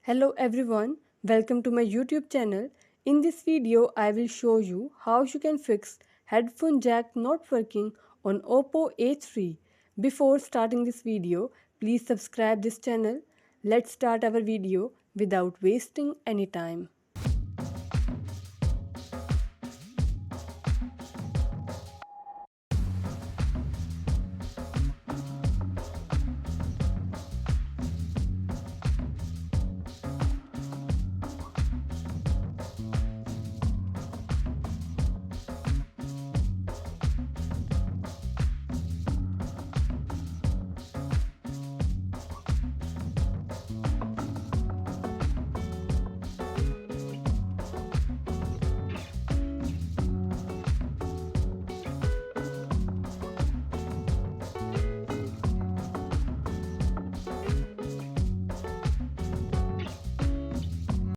Hello everyone, welcome to my YouTube channel. In this video, I will show you how you can fix headphone jack not working on OPPO A3. Before starting this video, please subscribe this channel. Let's start our video without wasting any time.